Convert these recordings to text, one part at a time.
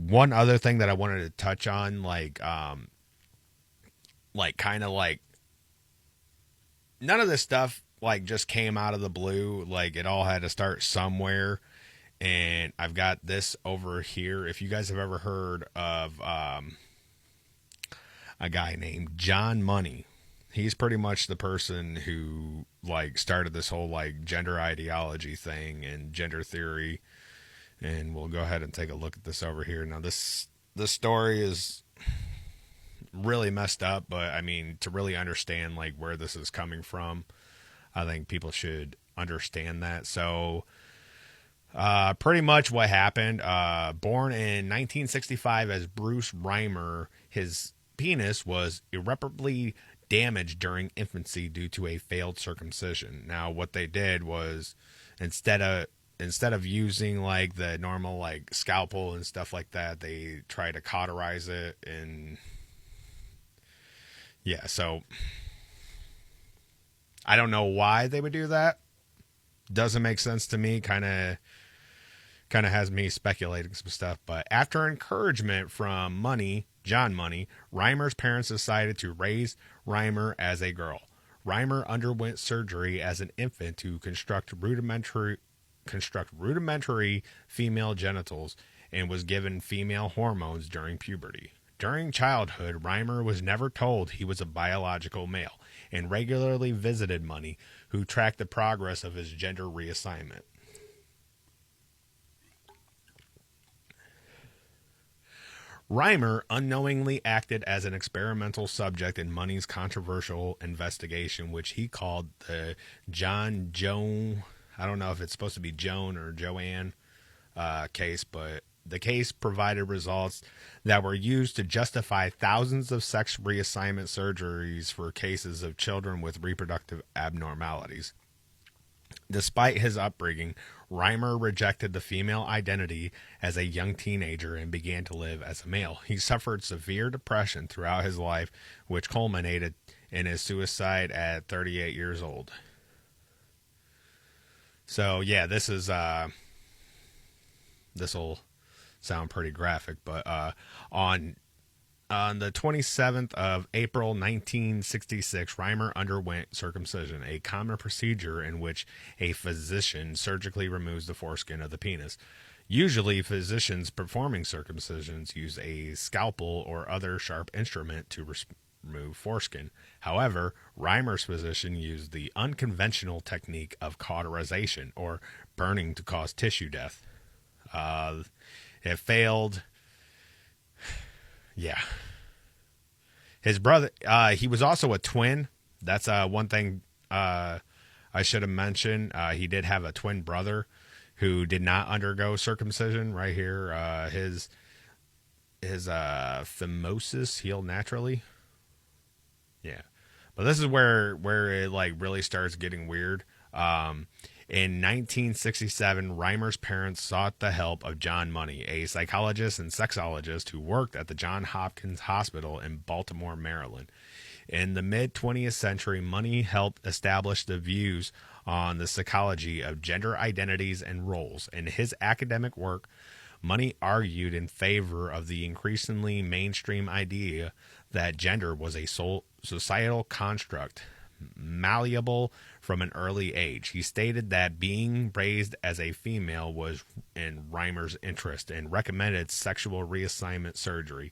one other thing that I wanted to touch on, kind of like none of this stuff like just came out of the blue. Like it all had to start somewhere. And I've got this over here. If you guys have ever heard of a guy named John Money, he's pretty much the person who like started this whole like gender ideology thing and gender theory. And we'll go ahead and take a look at this over here. Now this story is really messed up, but I mean, to really understand like where this is coming from, I think people should understand that. So pretty much what happened, born in 1965 as Bruce Reimer, his penis was irreparably damaged during infancy due to a failed circumcision. Now what they did was instead of using like the normal like scalpel and stuff like that, they tried to cauterize it. And yeah, so I don't know why they would do that. Doesn't make sense to me. Kind of has me speculating some stuff. But after encouragement from John Money, Reimer's parents decided to raise Reimer as a girl. Reimer underwent surgery as an infant to construct rudimentary female genitals and was given female hormones during puberty. During childhood, Reimer was never told he was a biological male and regularly visited Money, who tracked the progress of his gender reassignment. Reimer unknowingly acted as an experimental subject in Money's controversial investigation, which he called the Joan. I don't know if it's supposed to be Joan or Joanne case, but the case provided results that were used to justify thousands of sex reassignment surgeries for cases of children with reproductive abnormalities. Despite his upbringing, Reimer rejected the female identity as a young teenager and began to live as a male. He suffered severe depression throughout his life, which culminated in his suicide at 38 years old. So yeah, this will sound pretty graphic, but on the 27th of April 1966, Reimer underwent circumcision, a common procedure in which a physician surgically removes the foreskin of the penis. Usually, physicians performing circumcisions use a scalpel or other sharp instrument to remove foreskin. However, Reimer's physician used the unconventional technique of cauterization, or burning to cause tissue death. It failed. Yeah. His brother, he was also a twin. That's one thing I should have mentioned. He did have a twin brother who did not undergo circumcision. Right here, his phimosis healed naturally. Yeah, but this is where it like really starts getting weird. In 1967, Reimer's parents sought the help of John Money, a psychologist and sexologist who worked at the Johns Hopkins Hospital in Baltimore, Maryland. In the mid-20th century, Money helped establish the views on the psychology of gender identities and roles. In his academic work, Money argued in favor of the increasingly mainstream idea that gender was a societal construct, malleable from an early age. He stated that being raised as a female was in Reimer's interest and recommended sexual reassignment surgery.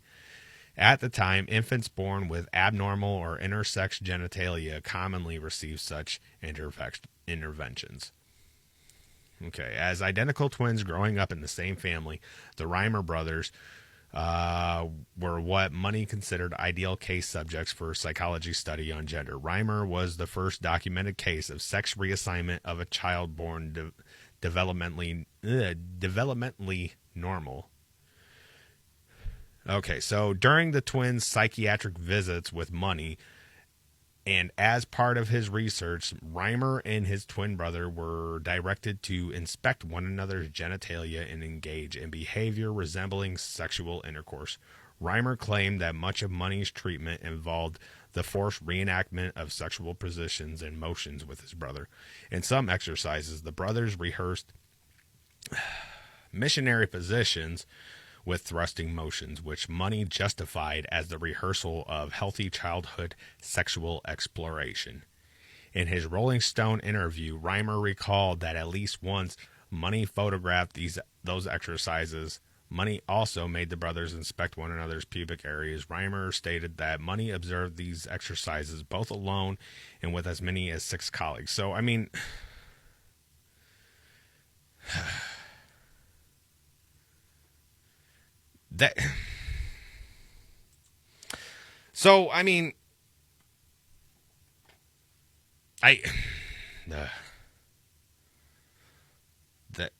At the time, infants born with abnormal or intersex genitalia commonly received such interventions. Okay, as identical twins growing up in the same family, the Reimer brothers were what Money considered ideal case subjects for psychology study on gender. Reimer was the first documented case of sex reassignment of a child born developmentally normal. Okay, so during the twins' psychiatric visits with Money, and as part of his research, Reimer and his twin brother were directed to inspect one another's genitalia and engage in behavior resembling sexual intercourse. Reimer claimed that much of Money's treatment involved the forced reenactment of sexual positions and motions with his brother. In some exercises, the brothers rehearsed missionary positions with thrusting motions, which Money justified as the rehearsal of healthy childhood sexual exploration. In his Rolling Stone interview, Reimer recalled that at least once Money photographed those exercises. Money also made the brothers inspect one another's pubic areas. Reimer stated that Money observed these exercises both alone and with as many as 6 colleagues. So, I mean, that. So, I mean,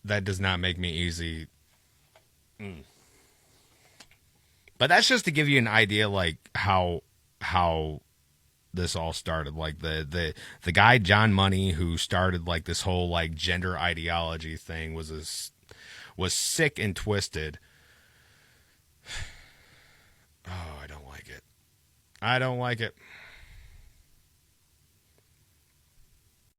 that does not make me easy. But that's just to give you an idea, like how this all started. Like the guy John Money, who started like this whole like gender ideology thing, was sick and twisted. Oh, I don't like it. I don't like it.